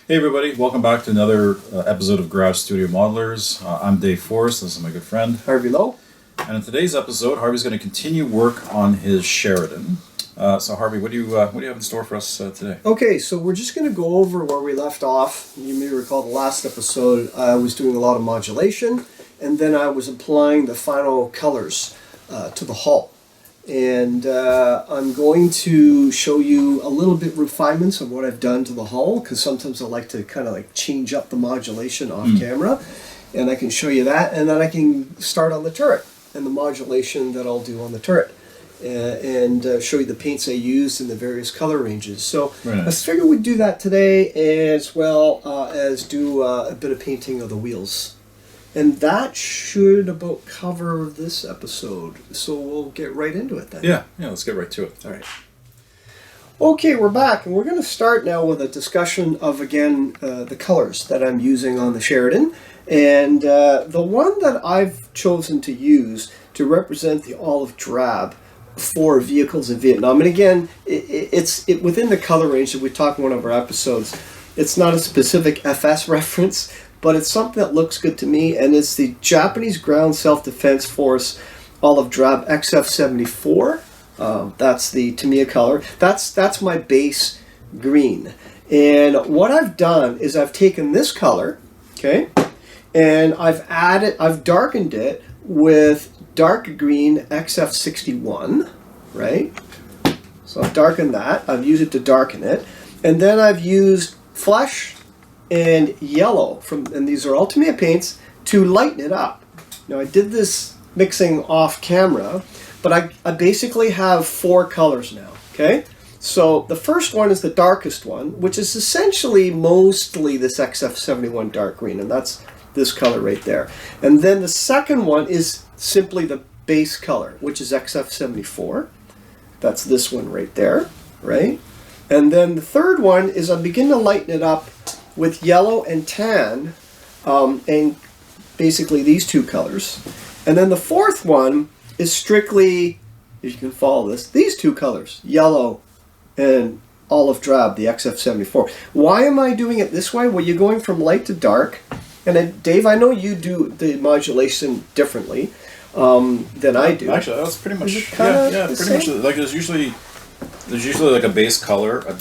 Hey everybody, welcome back to another episode of Garage Studio Modelers. I'm Dave Forrest, this is my good friend Harvey Lowe. And in today's episode, Harvey's going to continue work on his Sheridan. So Harvey, what do you have in store for us today? Okay, so we're just going to go over where we left off. You may recall the last episode, I was doing a lot of modulation, and then I was applying the final colors to the hull. And I'm going to show you a little bit refinements of what I've done to the hull, because sometimes I like to kind of like change up the modulation off camera, and I can show you that, and then I can start on the turret and the modulation that I'll do on the turret, and show you the paints I used in the various color ranges. So I figured we'd do that today, as well as do a bit of painting of the wheels. And that should about cover this episode. So we'll get right into it then. Yeah, let's get right to it. All right. Okay, we're back, and we're going to start now with a discussion of, again, the colors that I'm using on the Sheridan. And the one that I've chosen to use to represent the olive drab for vehicles in Vietnam. And again, it's within the color range that we talked in one of our episodes. It's not a specific FS reference, but it's something that looks good to me, and it's the Japanese Ground Self-Defense Force Olive Drab XF74. That's the Tamiya color. That's my base green. And what I've done is I've taken this color, okay, and I've darkened it with dark green XF61, right? So I've darkened that. I've used it to darken it. And then I've used flesh and yellow and these are all Tamiya paints to lighten it up. Now I did this mixing off camera, but I basically have 4 colors now, okay? So the first one is the darkest one, which is essentially mostly this XF71 dark green, and that's this color right there. And then the second one is simply the base color, which is XF74. That's this one right there, right? And then the third one is I begin to lighten it up with yellow and tan, and basically these 2 colors. And then the fourth one is strictly, if you can follow this, these 2 colors, yellow and olive drab, the XF74. Why am I doing it this way? Well, you're going from light to dark. And then, Dave, I know you do the modulation differently than I do. Actually, that's pretty much pretty much. Like there's usually like a base color, a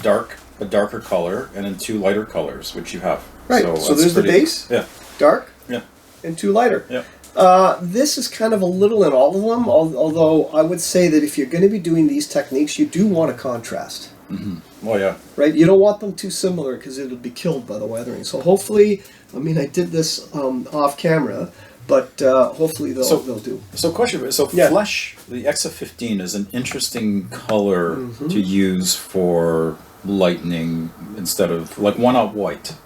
darker color, and then 2 lighter colors, which you have. Right. So there's the base, dark, and 2 lighter. Yeah. This is kind of a little in all of them, although I would say that if you're going to be doing these techniques, you do want a contrast. Mm-hmm. Oh, yeah. Right? You don't want them too similar because it'll be killed by the weathering. So hopefully, I mean, I did this off camera, but hopefully they'll do. So question, flesh, the XF15 is an interesting color to use for lightening instead of, like, one-out white.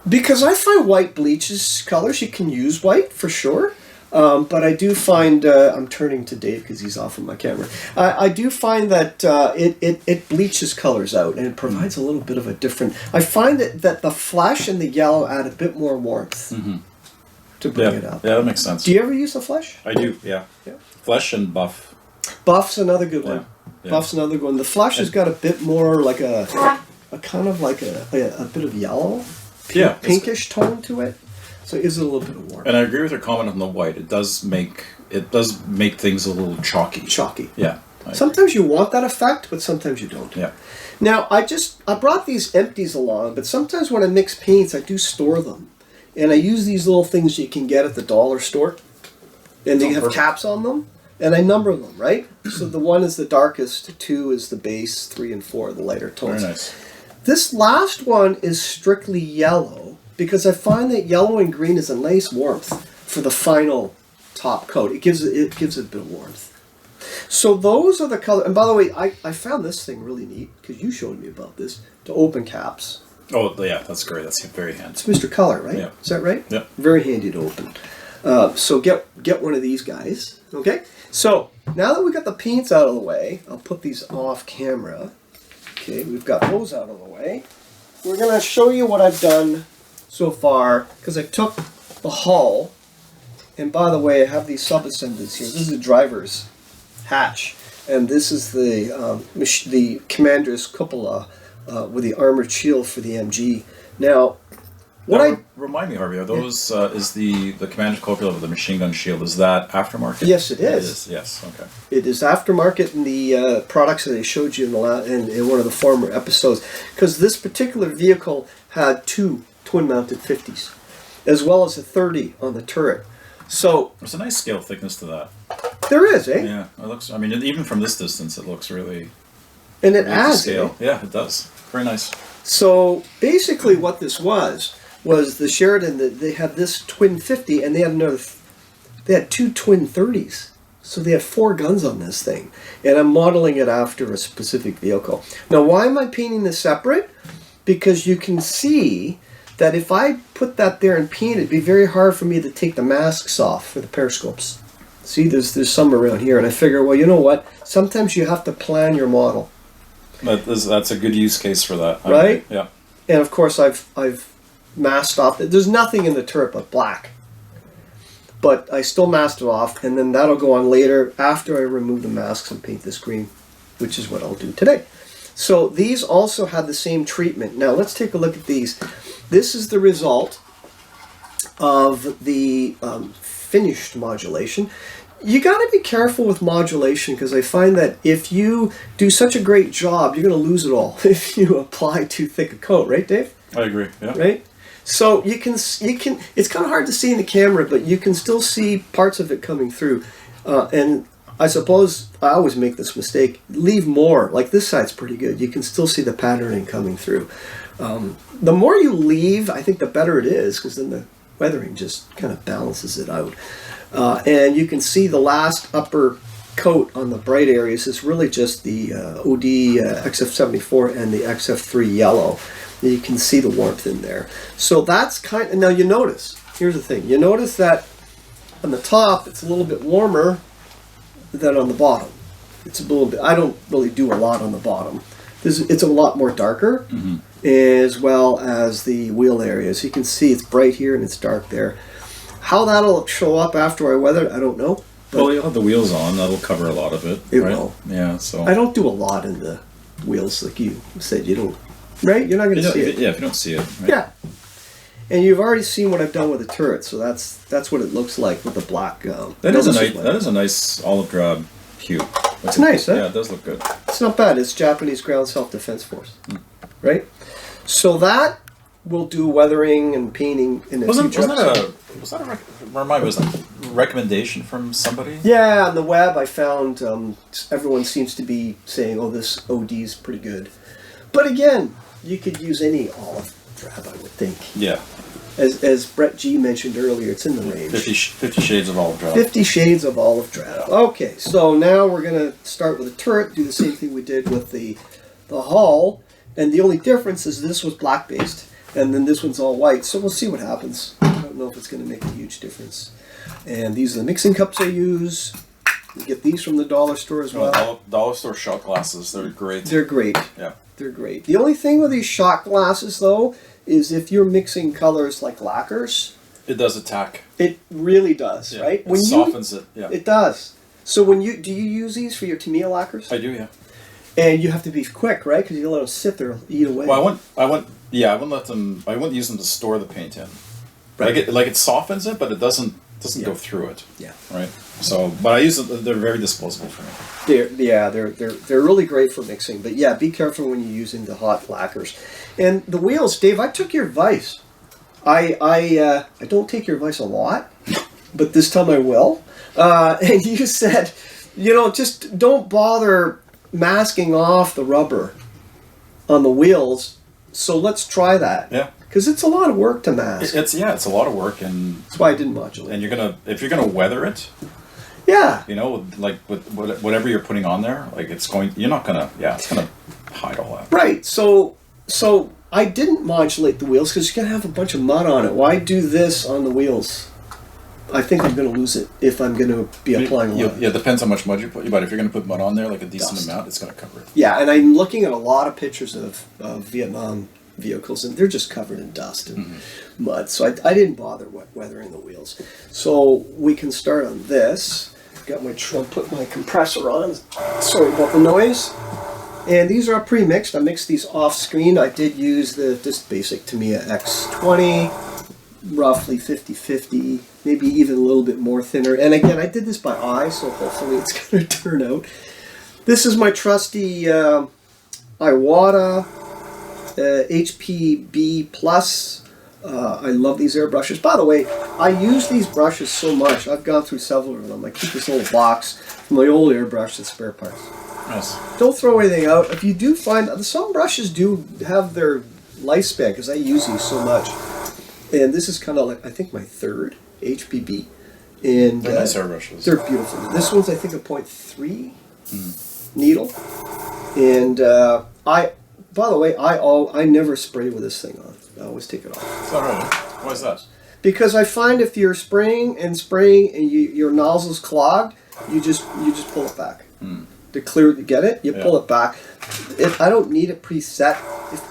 Because I find white bleaches colors. You can use white for sure. But I do find, I'm turning to Dave because he's off of my camera. I do find that it bleaches colors out, and it provides a little bit of a different... I find that the flesh and the yellow add a bit more warmth to bring it up. Yeah, that makes sense. Do you ever use the flesh? I do, yeah. Flesh and buff. Buff's another good one. Yeah. Buff's another good one. The flesh has got a bit more like a kind of like a bit of yellow, pinkish tone to it. So it gives it a little bit of warmth. And I agree with your comment on the white. It does make things a little chalky. Chalky. Yeah. Sometimes you want that effect, but sometimes you don't. Yeah. Now, I brought these empties along, but sometimes when I mix paints, I do store them. And I use these little things you can get at the dollar store. And they have caps on them. And I number them, right? So the 1 is the darkest, 2 is the base, 3 and 4 are the lighter tones. Very nice. This last one is strictly yellow, because I find that yellow and green is a nice warmth for the final top coat. It gives it a bit of warmth. So those are the colors. And by the way, I found this thing really neat, because you showed me about this, to open caps. Oh, yeah, that's great. That's very handy. It's Mr. Color, right? Yeah. Is that right? Yeah. Very handy to open. So get one of these guys, okay? So now that we got the paints out of the way, I'll put these off camera. Okay, we've got those out of the way. We're going to show you what I've done so far, because I took the hull, and by the way, I have these sub-assemblies here. This is the driver's hatch, and this is the commander's cupola with the armored shield for the MG Now, remind me, Harvey, are those is the commander corporeal of the machine gun shield? Is that aftermarket? Yes, it is. It is. Yes. Okay. It is aftermarket in the products that I showed you in one of the former episodes, because this particular vehicle had 2 twin-mounted 50s, as well as a 30 on the turret. So there's a nice scale thickness to that. There is, eh? Yeah, it looks. I mean, even from this distance, it looks really. And it adds scale. Eh? Yeah, it does. Very nice. So basically, what this was the Sheridan. That they had this twin 50, and they had another. They had 2 twin 30s, so they had 4 guns on this thing. And I'm modeling it after a specific vehicle. Now, why am I painting this separate? Because you can see that if I put that there and paint it, it'd be very hard for me to take the masks off for the periscopes. See, there's some around here, and I figure, well, you know what? Sometimes you have to plan your model. That's a good use case for that, right? Yeah. And of course, I've masked off. There's nothing in the turret but black, but I still masked it off, and then that'll go on later after I remove the masks and paint this green, which is what I'll do today. So these also had the same treatment. Now let's take a look at these. This is the result of the finished modulation. You got to be careful with modulation, because I find that if you do such a great job, you're going to lose it all if you apply too thick a coat, right, Dave? I agree. Yeah. Right. So you can. It's kind of hard to see in the camera, but you can still see parts of it coming through. And I suppose I always make this mistake. Leave more. Like this side's pretty good. You can still see the patterning coming through. The more you leave, I think the better it is, because then the weathering just kind of balances it out. And you can see the last upper coat on the bright areas is really just the OD XF74 and the XF3 yellow. You can see the warmth in there. So that's kind of, now you notice, here's the thing, you notice that on the top it's a little bit warmer than on the bottom. It's a little bit, I don't really do a lot on the bottom. It's a lot more darker, as well as the wheel areas. You can see it's bright here and it's dark there. How that'll show up after I weather it, I don't know. Well, you'll have the wheels on. That'll cover a lot of it. It right? will. Yeah, so. I don't do a lot in the wheels, like you said. You don't, right? You're not going to see it. Yeah, if you don't see it. Right? Yeah. And you've already seen what I've done with the turret, so that's what it looks like with the black. That is a nice olive drab hue. It's nice, huh? Yeah, it does look good. It's not bad. It's Japanese Ground Self-Defense Force, right? So that will do weathering and painting in the future. Was that a recommendation from somebody? Yeah, on the web I found everyone seems to be saying, "Oh, this OD is pretty good," but again, you could use any olive drab, I would think. Yeah. As Brett G mentioned earlier, it's in the range. 50 shades of olive drab. 50 shades of olive drab. Okay, so now we're going to start with the turret, do the same thing we did with the hull, and the only difference is this was black based, and then this one's all white, so we'll see what happens. I don't know if it's going to make a huge difference. And these are the mixing cups I use. You get these from the dollar store as well. Dollar store shot glasses, they're great. They're great. Yeah. They're great. The only thing with these shot glasses, though, is if you're mixing colors like lacquers, it does attack. It really does, yeah. right? It softens it. Yeah. It does. So do you use these for your Tamiya lacquers? I do, yeah. And you have to be quick, right? Because you let them sit there and eat away. Well, I wouldn't use them to store the paint in. Right. It softens it, but it doesn't go through it. Yeah. Right. So, but I use them. They're very disposable for me. They're really great for mixing. But yeah, be careful when you're using the hot lacquers. And the wheels, Dave, I took your advice. I don't take your advice a lot, but this time I will. And you said, just don't bother masking off the rubber on the wheels. So let's try that. Yeah. Because it's a lot of work to mask. It's a lot of work, and that's why I didn't modulate. And if you're gonna weather it, yeah, like with whatever you're putting on there, it's gonna hide all that. Right. So I didn't modulate the wheels because you're gonna have a bunch of mud on it. Why do this on the wheels? I think I'm gonna lose it if I'm gonna be applying a lot. Yeah, it depends how much mud you put. But if you're gonna put mud on there, like a decent amount, it's gonna cover it. Yeah, and I'm looking at a lot of pictures of Vietnam vehicles, and they're just covered in dust and mud. So I didn't bother weathering the wheels. So we can start on this. Got my put my compressor on. Sorry about the noise. And these are pre-mixed. I mixed these off screen. I did use this basic Tamiya X20, roughly 50-50, maybe even a little bit more thinner. And again, I did this by eye, so hopefully it's going to turn out. This is my trusty Iwata HPB Plus. I love these airbrushes. By the way, I use these brushes so much. I've gone through several of them. I keep this little box from my old airbrush as spare parts. Nice. Don't throw anything out. If you do find, some brushes do have their lifespan because I use these so much. And this is kind of like, I think, my third HPB. And they're nice airbrushes. They're beautiful. This one's, I think, a 0.3 needle. And by the way, I never spray with this thing on. I always take it off. Is that right? Why is that? Because I find if you're spraying and your nozzle's clogged, you just pull it back. To get it, you pull it back. I don't need it preset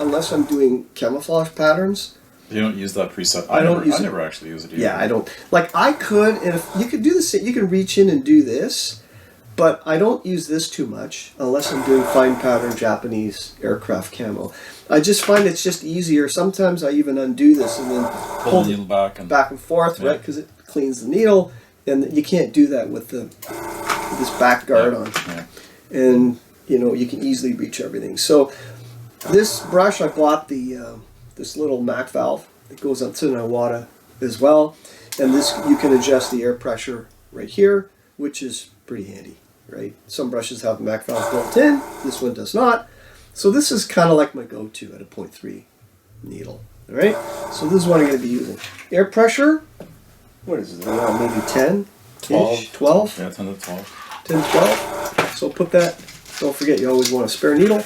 unless I'm doing camouflage patterns. You don't use that preset. I never actually use it either. Yeah, I don't. Like I could, and if you could do this, you can reach in and do this, but I don't use this too much unless I'm doing fine pattern Japanese aircraft camo. I just find it's just easier. Sometimes I even undo this and then pull the needle back and forth, right? Because it cleans the needle, and you can't do that with this back guard on. Yeah. And you can easily reach everything. So this brush, I bought this little Mac valve. It goes up to an Iwata as well, and this you can adjust the air pressure right here, which is pretty handy, right? Some brushes have Mac valve built in. This one does not. So this is kind of like my go-to at a 0.3 needle. All right. So this is what I'm going to be using. Air pressure. What is it? Maybe 10, 12. Yeah, 10 to 12. 10, 12. So put that. Don't forget, you always want a spare needle.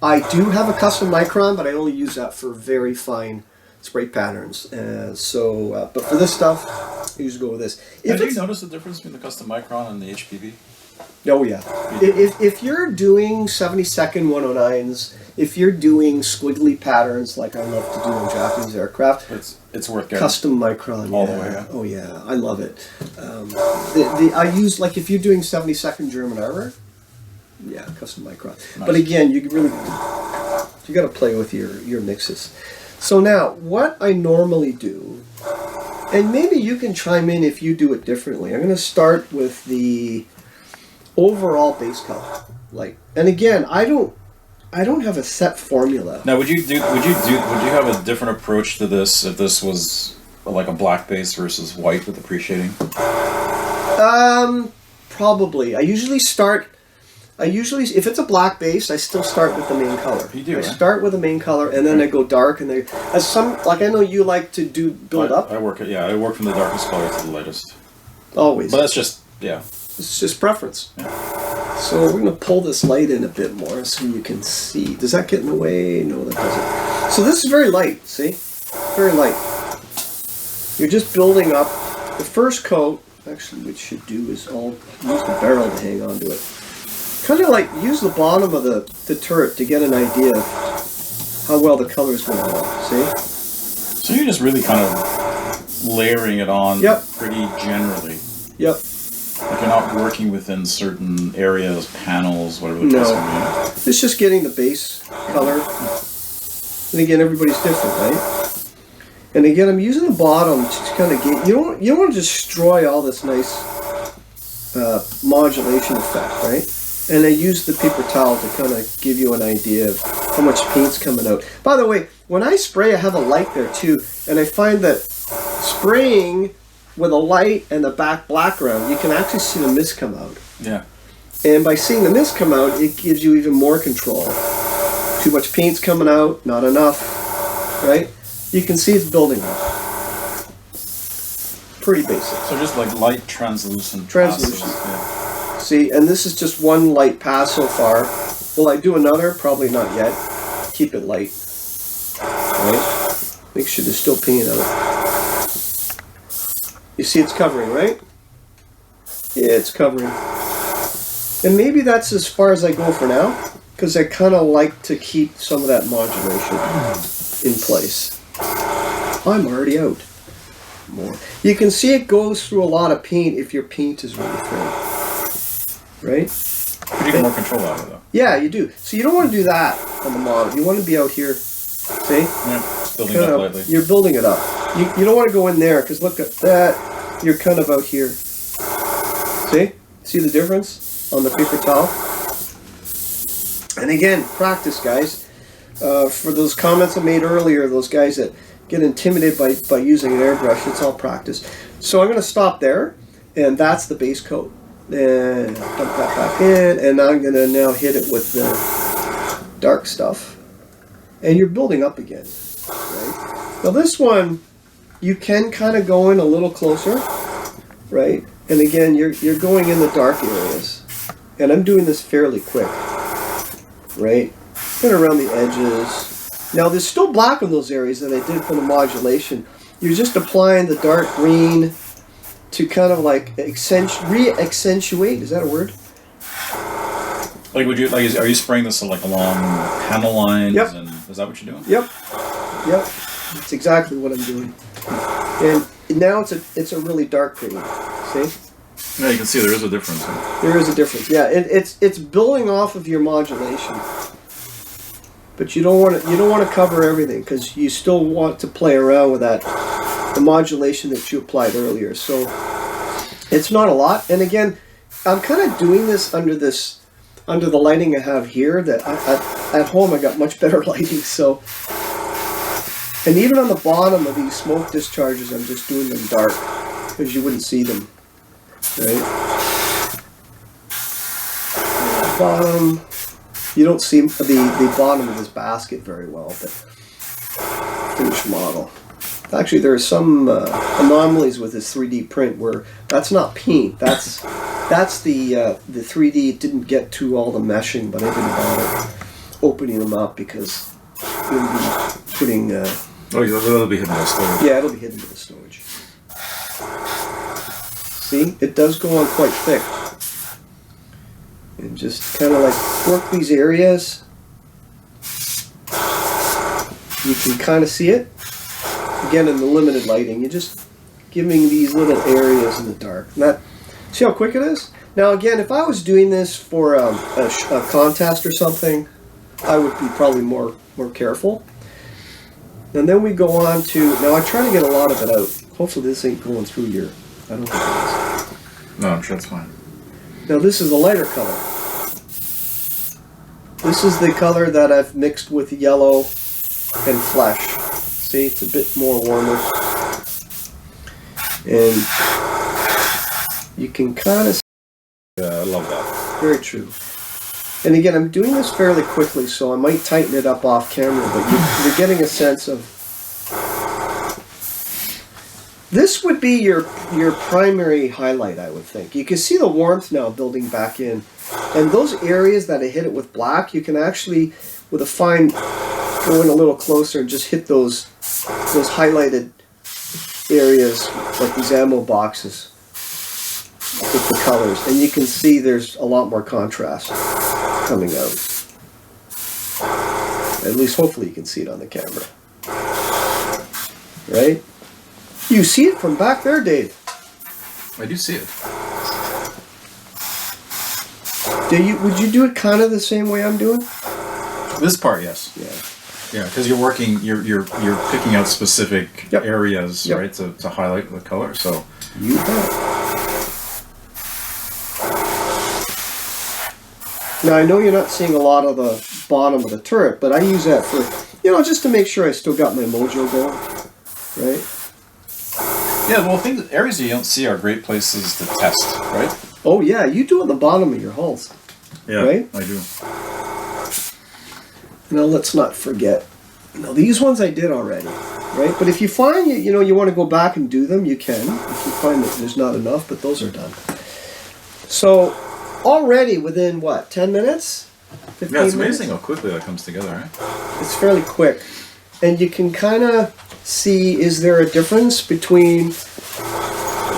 I do have a custom micron, but I only use that for very fine spray patterns. But for this stuff, I usually go with this. Have you noticed the difference between the custom micron and the HPV? Oh yeah. If you're doing 70-second 109s, if you're doing squiggly patterns like I love to do on Japanese aircraft, it's worth getting. Custom micron, all the way. Yeah. Oh yeah, I love it. I use, like, if you're doing 70-second German armor, yeah, custom micron. Nice. But again, you got to play with your mixes. So now, what I normally do, and maybe you can chime in if you do it differently. I'm going to start with the overall base color. And again, I don't have a set formula. Now, would you have a different approach to this if this was like a black base versus white with appreciating? Probably. If it's a black base, I still start with the main color. You do. I start with the main color, and then I go dark, and I know you like to build up. I work from the darkest color to the lightest. Always. But that's just It's just preference. Yeah. So we're going to pull this light in a bit more so you can see. Does that get in the way? No, that doesn't. So this is very light, see? Very light. You're just building up. The first coat, actually what you should do is use the barrel to hang on to it. Kind of like use the bottom of the turret to get an idea of how well the color is going to look, see? So you're just really kind of layering it on pretty generally. Yep. Like you're not working within certain areas, panels, whatever the case may be. It's just getting the base color. And again, everybody's different, right? And again, I'm using the bottom to kind of get... You don't want to destroy all this nice modulation effect, right? And I use the paper towel to kind of give you an idea of how much paint's coming out. By the way, when I spray, I have a light there too. And I find that spraying with a light and the background, you can actually see the mist come out. Yeah. And by seeing the mist come out, it gives you even more control. Too much paint's coming out, not enough, right? You can see it's building up. Pretty basic. So just like light translucent. Translucent. Yeah. See, and this is just one light pass so far. Will I do another? Probably not yet. Keep it light. Right? Make sure there's still paint out. You see it's covering, right? Yeah, it's covering. And maybe that's as far as I go for now, because I kind of like to keep some of that modulation in place. I'm already out. More. You can see it goes through a lot of paint if your paint is really thin. Right? But you get more control out of it, though. Yeah, you do. So you don't want to do that on the model. You want to be out here. See? Yeah, building it up lightly. You're building it up. You don't want to go in there because look at that. You're kind of out here. See? See the difference on the paper towel? And again, practice, guys. For those comments I made earlier, those guys that get intimidated by using an airbrush, it's all practice. So I'm going to stop there, and that's the base coat. And dump that back in, and I'm going to now hit it with the dark stuff. And you're building up again. Right? Now this one, you can kind of go in a little closer, right? And again, you're going in the dark areas. And I'm doing this fairly quick, right? And around the edges. Now there's still black in those areas that I did for the modulation. You're just applying the dark green to kind of like re-accentuate. Is that a word? Like, are you spraying this like along panel lines? Yep. And is that what you're doing? Yep. Yep. That's exactly what I'm doing. And now it's a really dark green. See? Yeah, you can see there is a difference. There is a difference. Yeah, it's building off of your modulation. But you don't want to cover everything because you still want to play around with the modulation that you applied earlier. So it's not a lot. And again, I'm kind of doing this under the lighting I have here. That at home I got much better lighting. So, and even on the bottom of these smoke discharges, I'm just doing them dark because you wouldn't see them, right? And the bottom. You don't see the bottom of this basket very well, but finished model. Actually, there are some anomalies with this 3D print where that's not paint. That's the 3D didn't get to all the meshing, but I didn't bother opening them up because it would be putting. Oh, it'll be hidden with storage. Yeah, it'll be hidden with storage. See, it does go on quite thick. And just kind of like work these areas. You can kind of see it. Again, in the limited lighting, you're just giving these little areas in the dark. See how quick it is? Now again, if I was doing this for a contest or something, I would be probably more careful. And then we go on to, now I try to get a lot of it out. Hopefully this ain't going through your, I don't think it is. No, I'm sure it's fine. Now this is a lighter color. This is the color that I've mixed with yellow and flesh. See, it's a bit more warmer. And you can kind of see. Yeah, I love that. Very true. And again, I'm doing this fairly quickly, so I might tighten it up off camera, but you're getting a sense of. This would be your primary highlight, I would think. You can see the warmth now building back in. And those areas that I hit it with black, you can actually, with a fine, go in a little closer and just hit those highlighted areas, like these ammo boxes, with the colors. And you can see there's a lot more contrast coming out. At least hopefully you can see it on the camera. Right? You see it from back there, Dave. I do see it. Would you do it kind of the same way I'm doing? This part, yes. Yeah. Yeah, because you're picking out specific areas, Yep. right, to highlight the color. So You bet. Now I know you're not seeing a lot of the bottom of the turret, but I use that for, just to make sure I still got my mojo going, right? yeah, well, areas you don't see are great places to test, right? Oh yeah, you do it on the bottom of your hulls. Yeah, right? I do. Now let's not forget. Now these ones I did already, right? But if you find you want to go back and do them, you can. If you find that there's not enough, but those are done. So already within what, 10 minutes? 15 Yeah, it's minutes? amazing how quickly that comes together, right? It's fairly quick. And you can kind of see, is there a difference between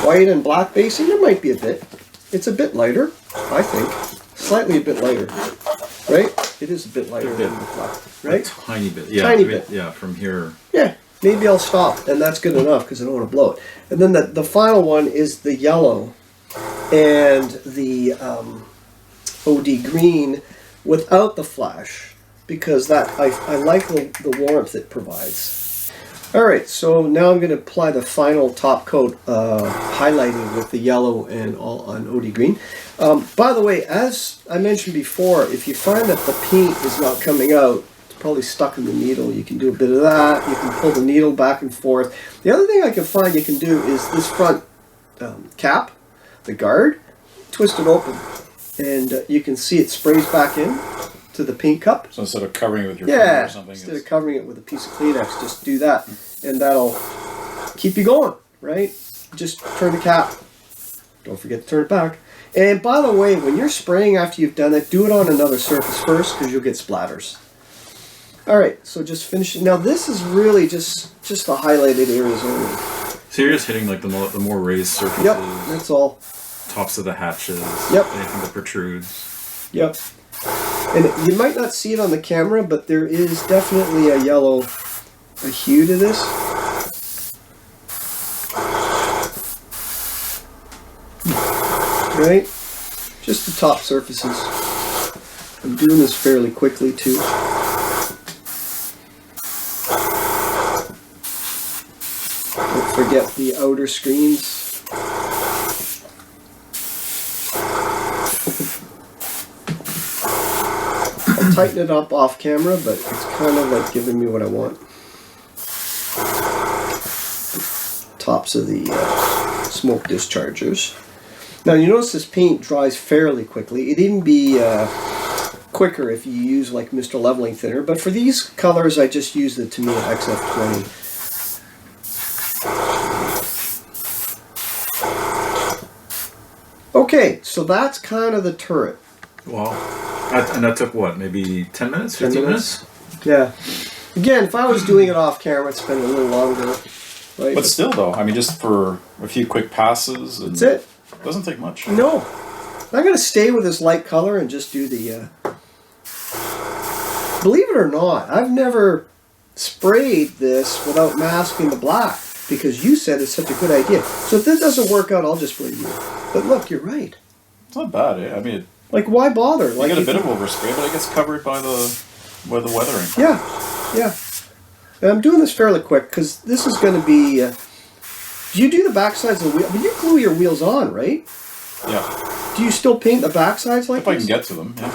white and black basing? There might be a bit. It's a bit lighter, I think. Slightly a bit lighter, right? It is a bit lighter than the black, right? A tiny bit. Yeah, Tiny bit. Yeah, from here. Yeah, maybe I'll stop, and that's good enough because I don't want to blow it. And then the final one is the yellow and the OD green without the flash, because that I like the warmth it provides. Alright, so now I'm going to apply the final top coat, highlighting with the yellow and all on OD green. By the way, as I mentioned before, if you find that the paint is not coming out, it's probably stuck in the needle, you can do a bit of that. You can pull the needle back and forth. The other thing I can find you can do is this front cap, the guard, twist it open, and you can see it sprays back in to the paint cup. So instead of covering it with your finger or something, instead of covering it with a piece of Kleenex, just do that, and that'll keep you going, right? Just turn the cap. Don't forget to turn it back. And by the way, when you're spraying after you've done it, do it on another surface first, because you'll get splatters. All right, so just finish it. Now this is really just the highlighted areas only. So you're just hitting like the more raised surfaces. Yep, that's all. Tops of the hatches. Yep. Anything that protrudes. Yep. And you might not see it on the camera, but there is definitely a hue to this. Right? Just the top surfaces. I'm doing this fairly quickly too. Don't forget the outer screens. I'll tighten it up off camera, but it's kind of like giving me what I want. Tops of the smoke dischargers. Now you notice this paint dries fairly quickly. It'd even be quicker if you use like Mr. Leveling Thinner, but for these colors I just use the Tamiya XF20. Okay, so that's kind of the turret. Wow. And that took what, maybe 10 minutes, 15 minutes? Yeah. Again, if I was doing it off camera, I'd spend a little longer. Right? But still, though, I mean, just for a few quick passes. And that's it. Doesn't take much. No. I'm going to stay with this light color and just do the... Believe it or not, I've never sprayed this without masking the black, because you said it's such a good idea. So if this doesn't work out, I'll just spray you. But look, you're right. It's not bad, eh? I mean... Like, why bother? You like, get a bit of overspray, but it gets covered by the weathering. Yeah, yeah. And I'm doing this fairly quick, because this is going to be... do you do the back sides of the wheel? But you glue your wheels on, right? Yeah. Do you still paint the back sides like this? If I can get to them, yeah.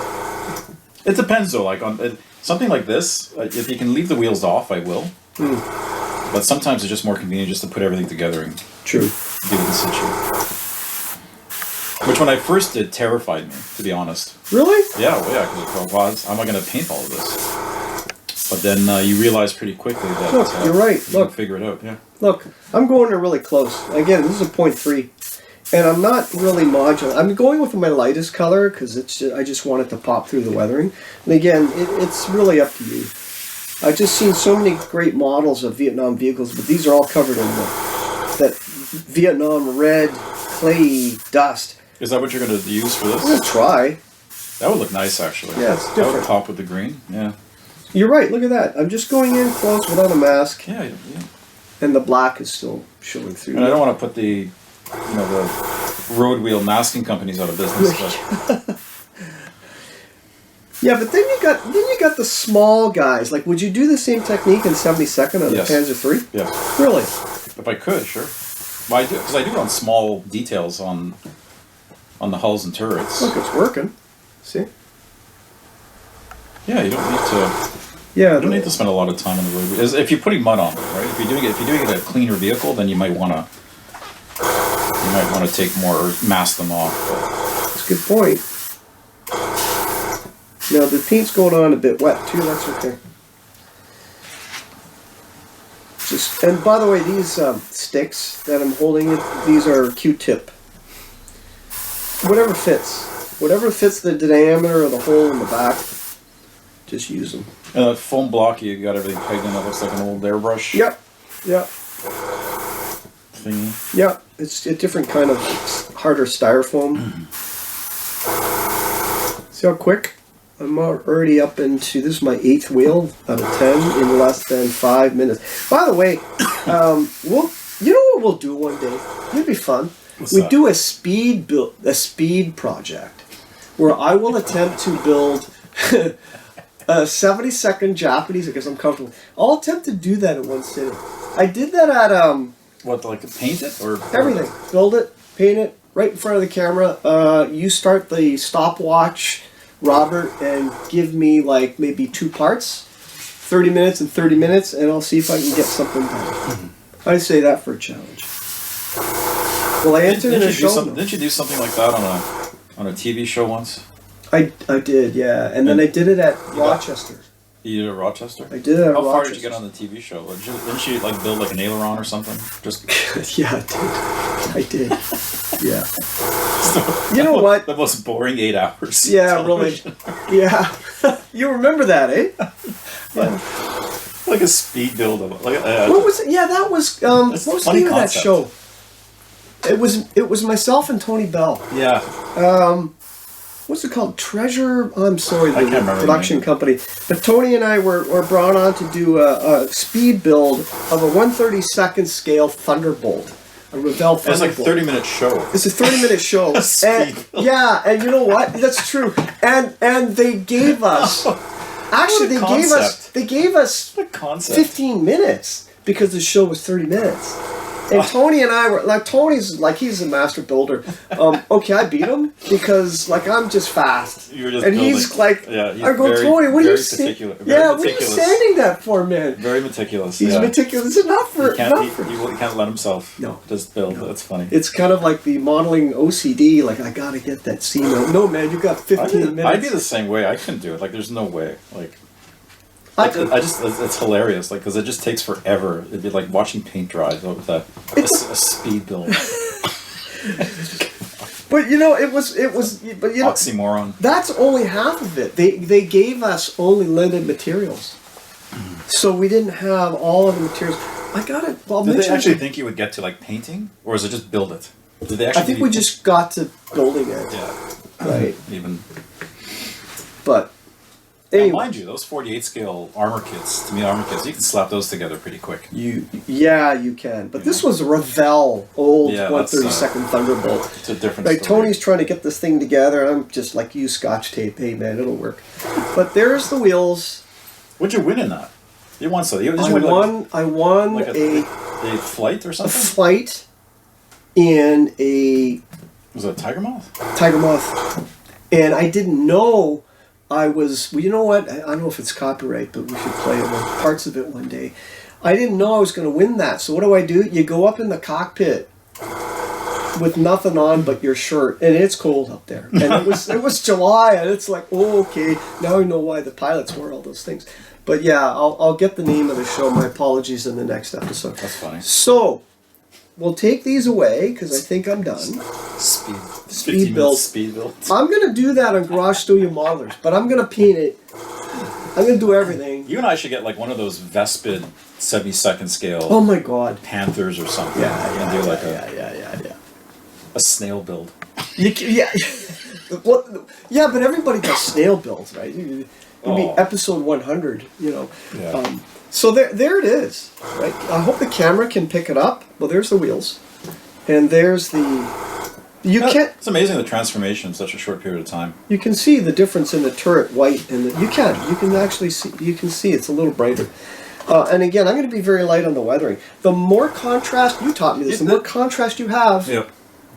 It depends, though. Like, on something like this, if you can leave the wheels off, I will. But sometimes it's just more convenient just to put everything together and True. give it the situ. Which, when I first did, terrified me, to be honest. Really? Yeah, because how am I going to paint all of this? But then you realize pretty quickly that look, you're right. You look, can figure it out. Yeah. Look, I'm going in really close. Again, this is a 0.3, and I'm not really modular. I'm going with my lightest color because I just want it to pop through the weathering. And again, it's really up to you. I've just seen so many great models of Vietnam vehicles, but these are all covered in that Vietnam red clay dust. Is that what you're going to use for this? I'm going to try. That would look nice, actually. Yeah, it's different. That would pop with the green. Yeah. You're right. Look at that. I'm just going in close without a mask. Yeah. And the black is still showing through. And I don't want to put the road wheel masking companies out of business. But. Yeah, but then you got the small guys. Like, would you do the same technique in 72nd on the Panzer III? Yes. Really? If I could, sure. Well, I do, because I do it on small details on the hulls and turrets. Look, it's working. See? Yeah, you don't need to. Yeah, you don't need to spend a lot of time on the road. If you're putting mud on them, right? If you're doing it a cleaner vehicle, then you might want to take more or mask them off. But. That's a good point. Now the paint's going on a bit wet too. That's okay. And by the way, these sticks that I'm holding, these are Q-tip. Whatever fits the diameter of the hole in the back. Just use them. And that foam block, you got everything pegged in. That looks like an old airbrush. Yep. Thingy. Yeah, it's a different kind of harder styrofoam. See how quick? I'm already up into, this is my 8th wheel out of 10 in less than 5 minutes. By the way, you know what we'll do one day? It'd be fun. We do a speed project. where I will attempt to build a 70-second Japanese because I'm comfortable. I'll attempt to do that in one sitting. I did that at What, like paint it or everything. Build it, paint it right in front of the camera. You start the stopwatch, Robert, and give me like maybe 2 parts, 30 minutes and 30 minutes, and I'll see if I can get something done. I say that for a challenge. Well, I entered in a show. Didn't you do something like that on a TV show once? I did, yeah, and then I did it at Rochester. You did it at Rochester? I did it at How Rochester. far did you get on the TV show? Didn't you like build like an aileron or something? Just yeah, I did. Yeah. You know what? The most boring 8 hours. Yeah, really. Yeah. You remember that, eh? Yeah. Like a speed build of like. What was it? Yeah, that was. What was the name of that show? It was myself and Tony Bell. Yeah. What's it called? Treasure. I'm sorry, I can't the remember production company. But Tony and I were brought on to do a speed build of a 1/32 scale Thunderbolt. A Revell Thunderbolt. It's like a 30-minute show. It's a 30-minute show. Yeah, and you know what? That's true. And they gave us. Actually, they gave us 15 minutes because the show was 30 minutes. And Tony and I were like, Tony's like, he's a master builder. Okay, I beat him because like I'm just fast. You're just and building. He's like, yeah, he's I go, Tony, what are you saying? Yeah, what are you sanding that for, man? Very meticulous. He's meticulous. It's not for. He can't let himself. No, just build. No. That's funny. It's kind of like the modeling OCD. Like I gotta get that seam out. No, man, you got 15 minutes. I'd be the same way. I couldn't do it. Like there's no way. Like. It's hilarious, like, because it just takes forever. It'd be like watching paint dry with a speed build. But you know, it was, but you know, oxymoron. That's only half of it. They gave us only limited materials, so we didn't have all of the materials. I got it. Well, did they actually think you would get to like painting, or is it just build it? Did they actually? I think we just got to building it. Yeah. Right. Even. But. Anyway. And mind you, those 48 scale armor kits, you can slap those together pretty quick. Yeah, you can. But this was a Revell old 1/32 Thunderbolt. It's a different like story. Tony's trying to get this thing together. I'm just like, use Scotch tape. Hey man, it'll work. But there's the wheels. What'd you win in that? You won something. I won like a flight or something. A flight in a. Was it a tiger moth? Tiger moth, and I didn't know. Well, you know what? I don't know if it's copyright, but we should play parts of it one day. I didn't know I was going to win that. So what do? You go up in the cockpit with nothing on but your shirt, and it's cold up there. And it was July, and it's like, oh, okay, now I know why the pilots wear all those things. But yeah, I'll get the name of the show. My apologies in the next episode. That's funny. So we'll take these away because I think I'm done. Speed build. I'm going to do that on Garage Studio Modelers, but I'm going to paint it. I'm going to do everything. You and I should get like one of those Vespid 72nd scale. Oh my God. Panthers or something. Yeah. A snail build. Yeah. Well, yeah, but everybody does snail builds, right? It'd be episode 100, you know. Yeah. So there it is. Right. I hope the camera can pick it up. Well, there's the wheels, and there's the. It's amazing the transformation in such a short period of time. You can see the difference in the turret white, and you can actually see. You can see it's a little brighter. And again, I'm going to be very light on the weathering. The more contrast, you taught me this. The more contrast you have,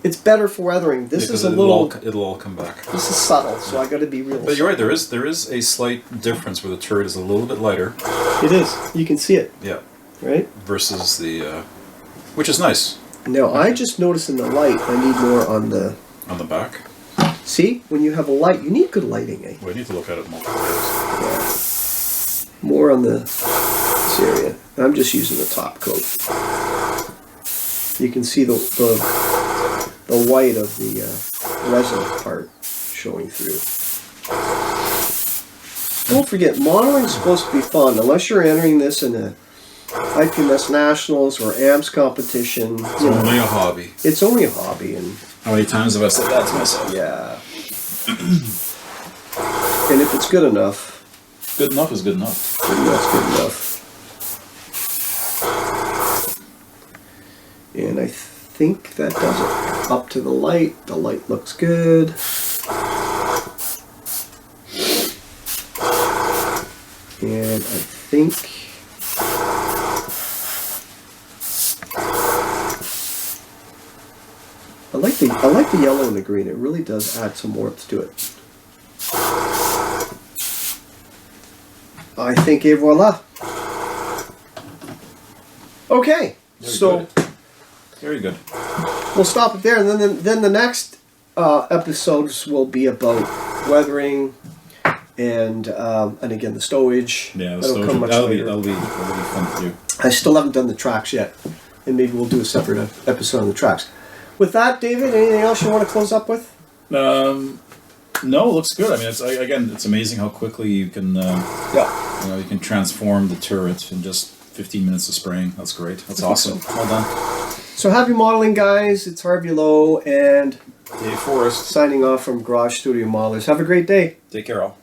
it's better for weathering. This is a little. It'll all come back. This is subtle, so I got to be real. But you're right. There is a slight difference where the turret is a little bit lighter. It is. You can see it. Yeah. Right. Versus the, which is nice. Now I just noticed in the light I need more on the. On the back. See, when you have a light, you need good lighting, eh? Well, you need to look at it multiple ways. Yeah. More on this area. I'm just using the top coat. You can see the white of the resin part showing through. Don't forget, modeling is supposed to be fun. Unless you're entering this in a IPMS Nationals or AMS competition. It's only a hobby. It's only a hobby. And how many times have I said that to myself? Yeah. And if it's good enough. Good enough is good enough. Good enough's good enough. And I think that does it. Up to the light. The light looks good. And I think I like the yellow and the green. It really does add some warmth to it. I think et voila. Okay, Very good. we'll stop it there, and then the next episodes will be about weathering and again the stowage. Yeah, the that'll stowage, come much later. that'll be fun to do. I still haven't done the tracks yet, and maybe we'll do a separate episode on the tracks. With that, David, anything else you want to close up with? No, it looks good. I mean, it's amazing how quickly you can you can transform the turret in just 15 minutes of spraying. That's great. That's awesome. so. Well done. So happy modeling, guys. It's Harvey Lowe and Dave Forrest. signing off from Garage Studio Modelers. Have a great day. Take care, all.